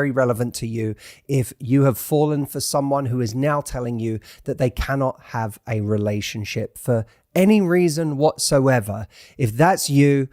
very relevant to you if you have fallen for someone who is now telling you that they cannot have a relationship for any reason whatsoever. If that's you,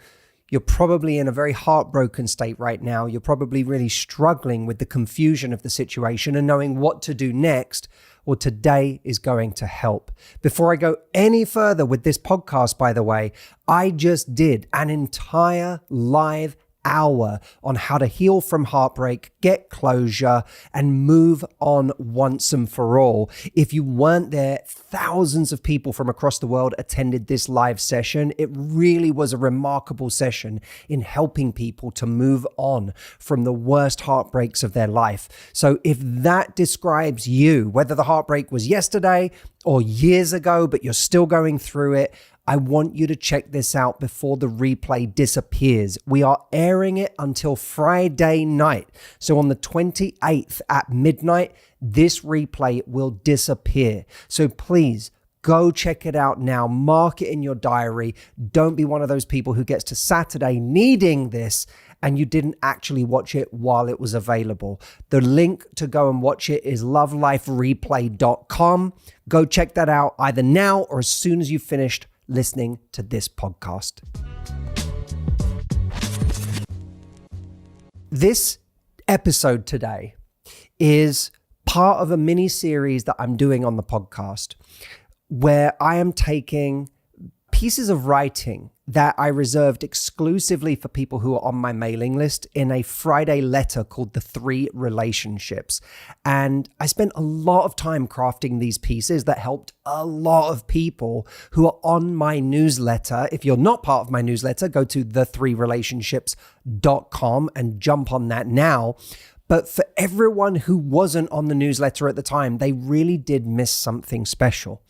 you're probably in a very heartbroken state right now. You're probably really struggling with the confusion of the situation and knowing what to do next. Well, today is going to help. Before I go any further with this podcast, by the way, I just did an entire live hour on how to heal from heartbreak, get closure, and move on once and for all. If you weren't there, thousands of people from across the world attended this live session. It really was a remarkable session in helping people to move on from the worst heartbreaks of their life. So if that describes you, whether the heartbreak was yesterday or years ago, but you're still going through it, I want you to check this out before the replay disappears. We are airing it until Friday night. So on the 28th at midnight, this replay will disappear. So please go check it out now. Mark it in your diary. Don't be one of those people who gets to Saturday needing this and you didn't actually watch it while it was available. The link to go and watch it is lovelifereplay.com. Go check that out either now or as soon as you've finished listening to this podcast. This episode today is part of a mini series that I'm doing on the podcast where I am taking pieces of writing that I reserved exclusively for people who are on my mailing list in a Friday letter called The 3 Relationships. And I spent a lot of time crafting these pieces that helped a lot of people who are on my newsletter. If you're not part of my newsletter, go to the3relationships.com and jump on that now. But for everyone who wasn't on the newsletter at the time, they really did miss something special.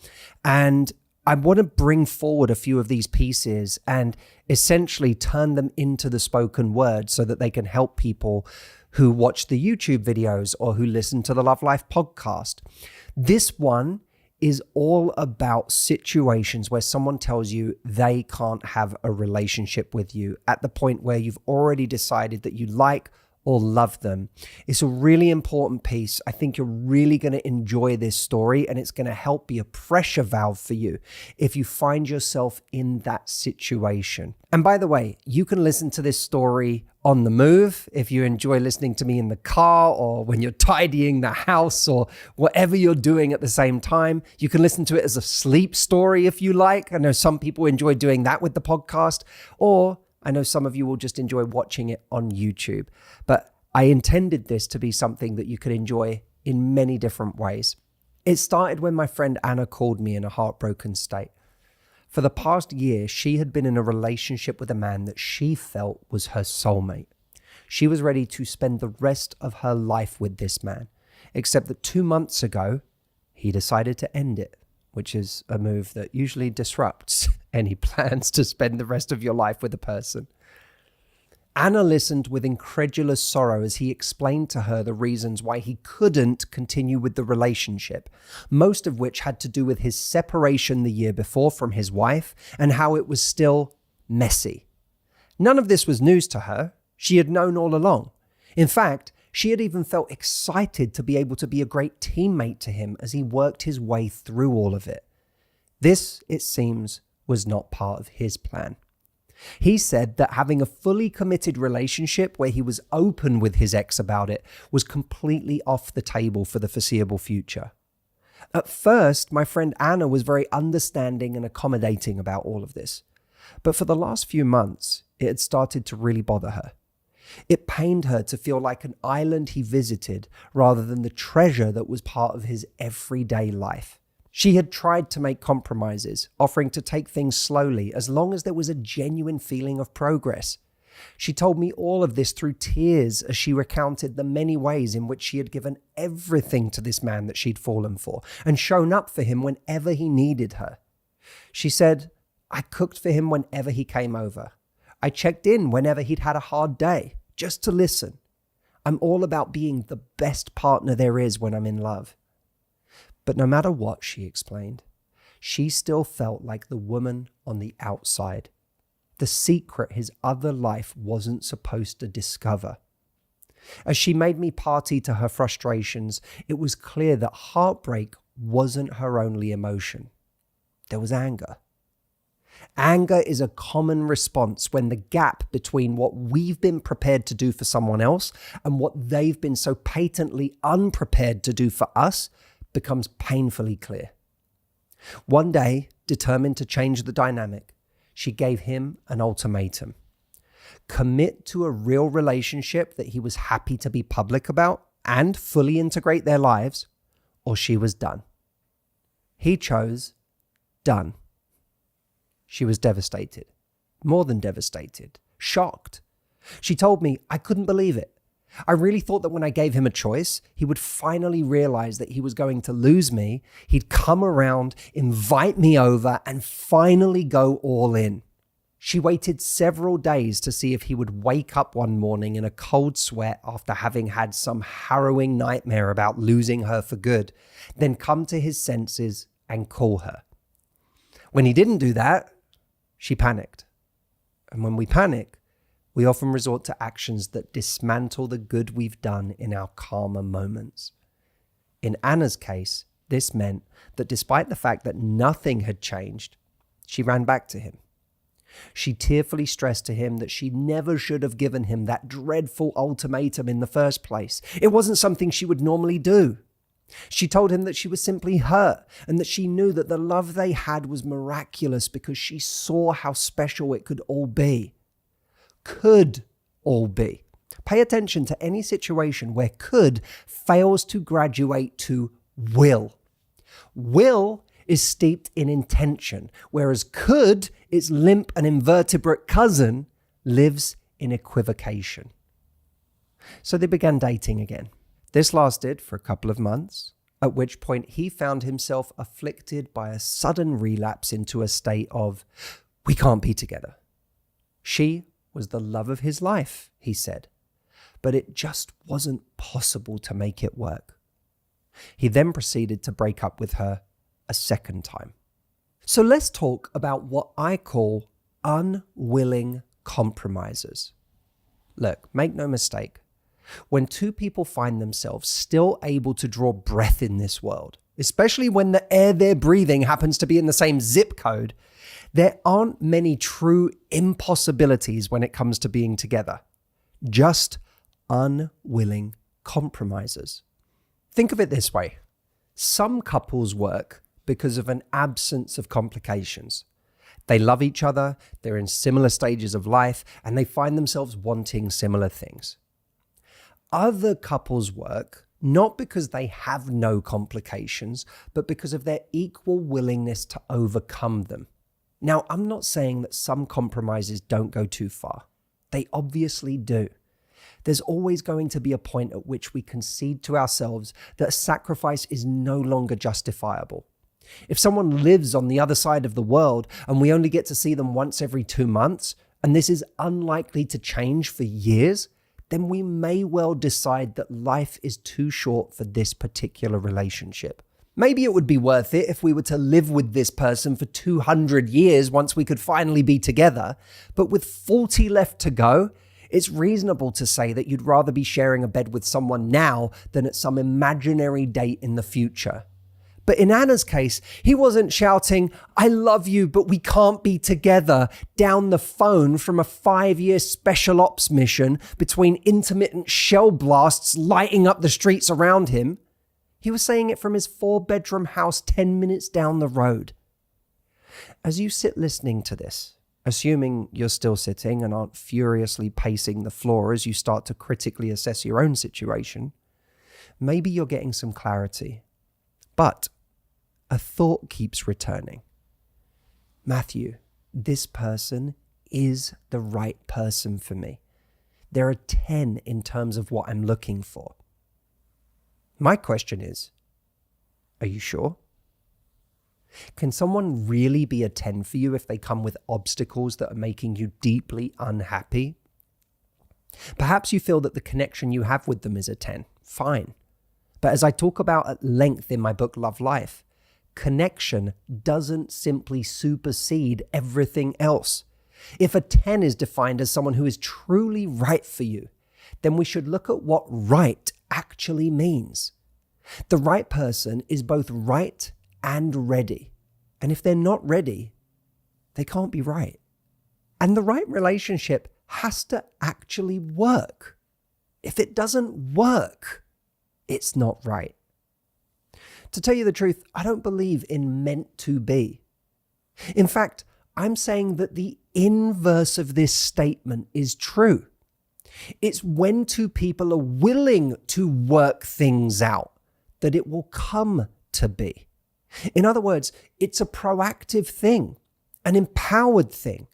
And I want to bring forward a few of these pieces and essentially turn them into the spoken word so that they can help people who watch the YouTube videos or who listen to the Love Life podcast. This one is all about situations where someone tells you they can't have a relationship with you at the point where you've already decided that you like or love them. It's a really important piece. I think you're really going to enjoy this story and it's going to help be a pressure valve for you if you find yourself in that situation. And by the way, you can listen to this story on the move if you enjoy listening to me in the car or when you're tidying the house or whatever you're doing at the same time. You can listen to it as a sleep story if you like. I know some people enjoy doing that with the podcast, or I know some of you will just enjoy watching it on YouTube, but I intended this to be something that you could enjoy in many different ways. It started when my friend Anna called me in a heartbroken state. For the past year, she had been in a relationship with a man that she felt was her soulmate. She was ready to spend the rest of her life with this man, except that 2 months ago, he decided to end it, which is a move that usually disrupts any plans to spend the rest of your life with a person. Anna listened with incredulous sorrow as he explained to her the reasons why he couldn't continue with the relationship, most of which had to do with his separation the year before from his wife and how it was still messy. None of this was news to her. She had known all along. In fact, she had even felt excited to be able to be a great teammate to him as he worked his way through all of it. This, it seems, was not part of his plan. He said that having a fully committed relationship where he was open with his ex about it was completely off the table for the foreseeable future. At first, my friend Anna was very understanding and accommodating about all of this. But for the last few months, it had started to really bother her. It pained her to feel like an island he visited rather than the treasure that was part of his everyday life. She had tried to make compromises, offering to take things slowly as long as there was a genuine feeling of progress. She told me all of this through tears as she recounted the many ways in which she had given everything to this man that she'd fallen for and shown up for him whenever he needed her. She said, "I cooked for him whenever he came over. I checked in whenever he'd had a hard day, just to listen. I'm all about being the best partner there is when I'm in love." But no matter what, she explained, she still felt like the woman on the outside, the secret his other life wasn't supposed to discover. As she made me party to her frustrations, it was clear that heartbreak wasn't her only emotion. There was anger. Anger is a common response when the gap between what we've been prepared to do for someone else and what they've been so patently unprepared to do for us becomes painfully clear. One day, determined to change the dynamic, she gave him an ultimatum. Commit to a real relationship that he was happy to be public about and fully integrate their lives, or she was done. He chose done. She was devastated, more than devastated, shocked. She told me, I couldn't believe it. I really thought that when I gave him a choice, he would finally realize that he was going to lose me. He'd come around, invite me over, and finally go all in. She waited several days to see if he would wake up one morning in a cold sweat after having had some harrowing nightmare about losing her for good, then come to his senses and call her. When he didn't do that, she panicked. And when we panic, we often resort to actions that dismantle the good we've done in our calmer moments. In Anna's case, this meant that despite the fact that nothing had changed, she ran back to him. She tearfully stressed to him that she never should have given him that dreadful ultimatum in the first place. It wasn't something she would normally do. She told him that she was simply hurt and that she knew that the love they had was miraculous because she saw how special it could all be. Could all be. Pay attention to any situation where could fails to graduate to will. Will is steeped in intention, whereas could, its limp and invertebrate cousin, lives in equivocation. So they began dating again. This lasted for a couple of months, at which point he found himself afflicted by a sudden relapse into a state of, we can't be together. She was the love of his life, he said, but it just wasn't possible to make it work. He then proceeded to break up with her a second time. So let's talk about what I call unwilling compromisers. Look, make no mistake. When two people find themselves still able to draw breath in this world, especially when the air they're breathing happens to be in the same zip code, there aren't many true impossibilities when it comes to being together. Just unwilling compromisers. Think of it this way. Some couples work because of an absence of complications. They love each other, they're in similar stages of life, and they find themselves wanting similar things. Other couples work not because they have no complications, but because of their equal willingness to overcome them. Now, I'm not saying that some compromises don't go too far. They obviously do. There's always going to be a point at which we concede to ourselves that sacrifice is no longer justifiable. If someone lives on the other side of the world and we only get to see them once every 2 months, and this is unlikely to change for years, then we may well decide that life is too short for this particular relationship. Maybe it would be worth it if we were to live with this person for 200 years once we could finally be together, but with 40 left to go, it's reasonable to say that you'd rather be sharing a bed with someone now than at some imaginary date in the future. But in Anna's case, he wasn't shouting, I love you, but we can't be together, down the phone from a 5-year special ops mission between intermittent shell blasts lighting up the streets around him. He was saying it from his 4-bedroom house 10 minutes down the road. As you sit listening to this, assuming you're still sitting and aren't furiously pacing the floor as you start to critically assess your own situation, maybe you're getting some clarity. But a thought keeps returning. Matthew, this person is the right person for me. There are 10 in terms of what I'm looking for. My question is, are you sure? Can someone really be a 10 for you if they come with obstacles that are making you deeply unhappy? Perhaps you feel that the connection you have with them is a 10. Fine. But as I talk about at length in my book, Love Life, connection doesn't simply supersede everything else. If a 10 is defined as someone who is truly right for you, then we should look at what right actually means. The right person is both right and ready. And if they're not ready, they can't be right. And the right relationship has to actually work. If it doesn't work, it's not right. To tell you the truth, I don't believe in meant to be. In fact, I'm saying that the inverse of this statement is true. It's when two people are willing to work things out that it will come to be. In other words, it's a proactive thing, an empowered thing,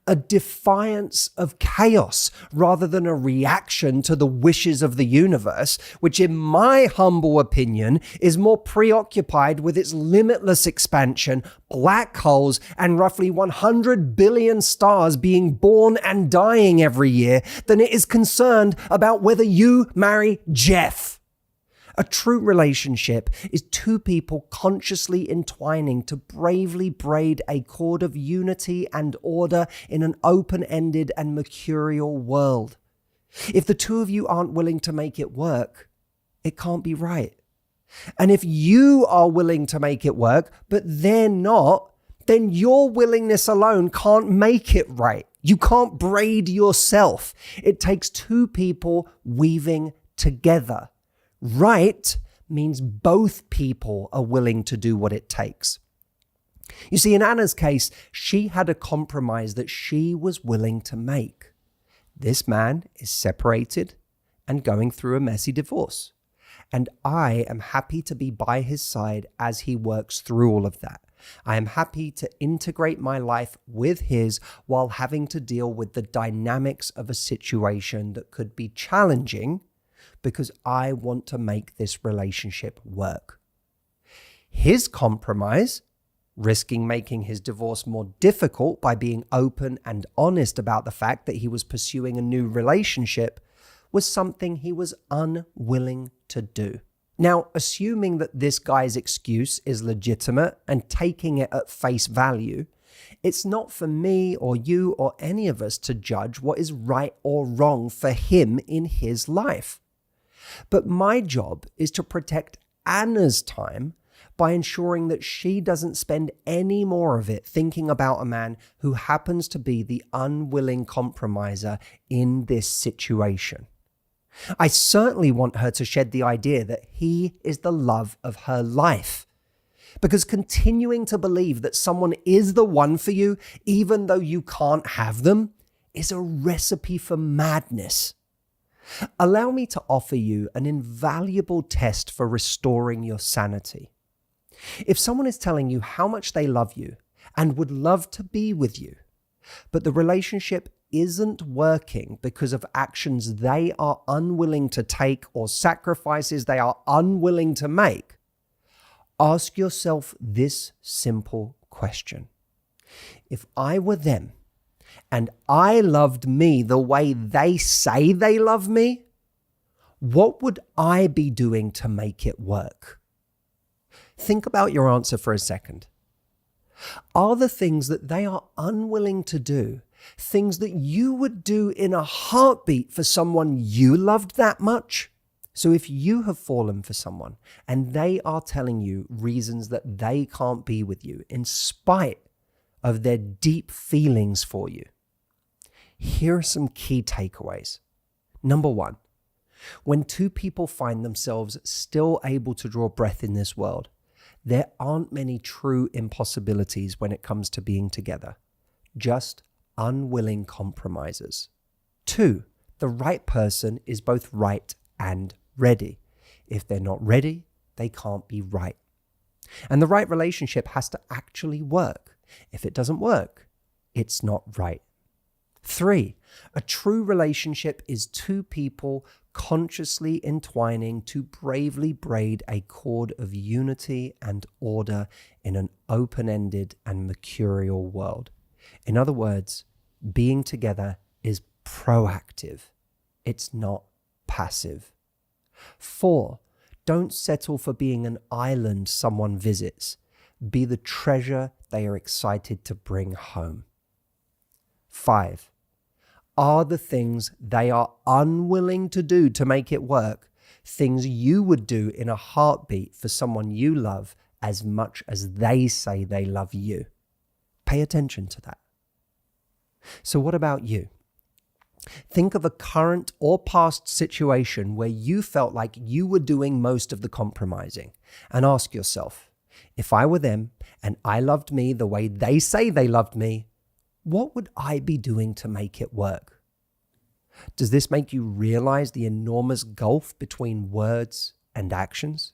a defiance of chaos rather than a reaction to the wishes of the universe, which in my humble opinion is more preoccupied with its limitless expansion, black holes, and roughly 100 billion stars being born and dying every year than it is concerned about whether you marry Jeff. A true relationship is two people consciously entwining to bravely braid a cord of unity and order in an open-ended and mercurial world. If the two of you aren't willing to make it work, it can't be right. And if you are willing to make it work, but they're not, then your willingness alone can't make it right. You can't braid yourself. It takes two people weaving together. Right means both people are willing to do what it takes. You see, in Anna's case, she had a compromise that she was willing to make. This man is separated and going through a messy divorce. And I am happy to be by his side as he works through all of that. I am happy to integrate my life with his while having to deal with the dynamics of a situation that could be challenging, because I want to make this relationship work. His compromise, risking making his divorce more difficult by being open and honest about the fact that he was pursuing a new relationship, was something he was unwilling to do. Now, assuming that this guy's excuse is legitimate and taking it at face value, it's not for me or you or any of us to judge what is right or wrong for him in his life. But my job is to protect Anna's time by ensuring that she doesn't spend any more of it thinking about a man who happens to be the unwilling compromiser in this situation. I certainly want her to shed the idea that he is the love of her life. Because continuing to believe that someone is the one for you, even though you can't have them, is a recipe for madness. Allow me to offer you an invaluable test for restoring your sanity. If someone is telling you how much they love you and would love to be with you, but the relationship isn't working because of actions they are unwilling to take or sacrifices they are unwilling to make, ask yourself this simple question. If I were them, and I loved me the way they say they love me, what would I be doing to make it work? Think about your answer for a second. Are the things that they are unwilling to do things that you would do in a heartbeat for someone you loved that much? So if you have fallen for someone and they are telling you reasons that they can't be with you in spite of their deep feelings for you, here are some key takeaways. Number one, when two people find themselves still able to draw breath in this world, there aren't many true impossibilities when it comes to being together, just unwilling compromisers. Two, the right person is both right and ready. If they're not ready, they can't be right. And the right relationship has to actually work. If it doesn't work, it's not right. Three, a true relationship is two people consciously entwining to bravely braid a cord of unity and order in an open-ended and mercurial world. In other words, being together is proactive. It's not passive. Four, don't settle for being an island someone visits. Be the treasure they are excited to bring home. Five, Are the things they are unwilling to do to make it work things you would do in a heartbeat for someone you love as much as they say they love you? Pay attention to that. So what about you? Think of a current or past situation where you felt like you were doing most of the compromising, and ask yourself, if I were them and I loved me the way they say they loved me, what would I be doing to make it work? Does this make you realize the enormous gulf between words and actions?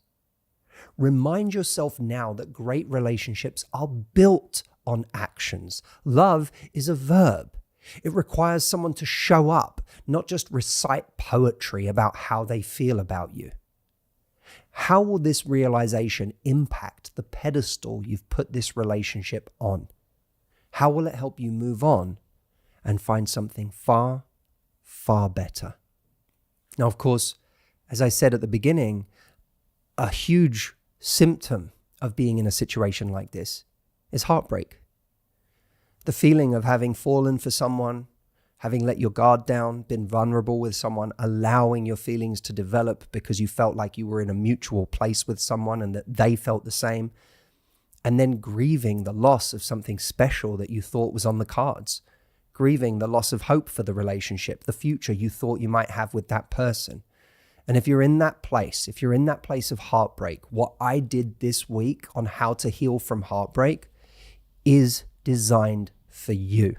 Remind yourself now that great relationships are built on actions. Love is a verb. It requires someone to show up, not just recite poetry about how they feel about you. How will this realization impact the pedestal you've put this relationship on? How will it help you move on and find something far, far better? Now, of course, as I said at the beginning, a huge symptom of being in a situation like this is heartbreak. The feeling of having fallen for someone, having let your guard down, been vulnerable with someone, allowing your feelings to develop because you felt like you were in a mutual place with someone and that they felt the same, and then grieving the loss of something special that you thought was on the cards, grieving the loss of hope for the relationship, the future you thought you might have with that person. And if you're in that place, of heartbreak, what I did this week on how to heal from heartbreak is designed for you.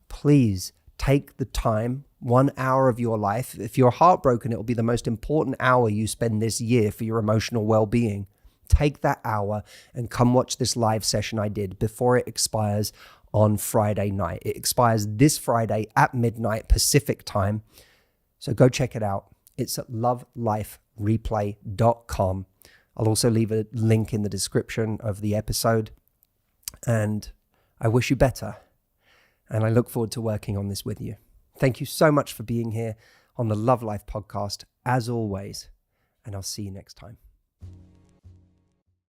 Please take the time, 1 hour of your life. If you're heartbroken, it will be the most important hour you spend this year for your emotional well-being. Take that hour and come watch this live session I did before it expires on Friday night. It expires this Friday at midnight Pacific time. So go check it out. It's at lovelifereplay.com. I'll also leave a link in the description of the episode. And I wish you better. And I look forward to working on this with you. Thank you so much for being here on the Love Life podcast, as always. And I'll see you next time.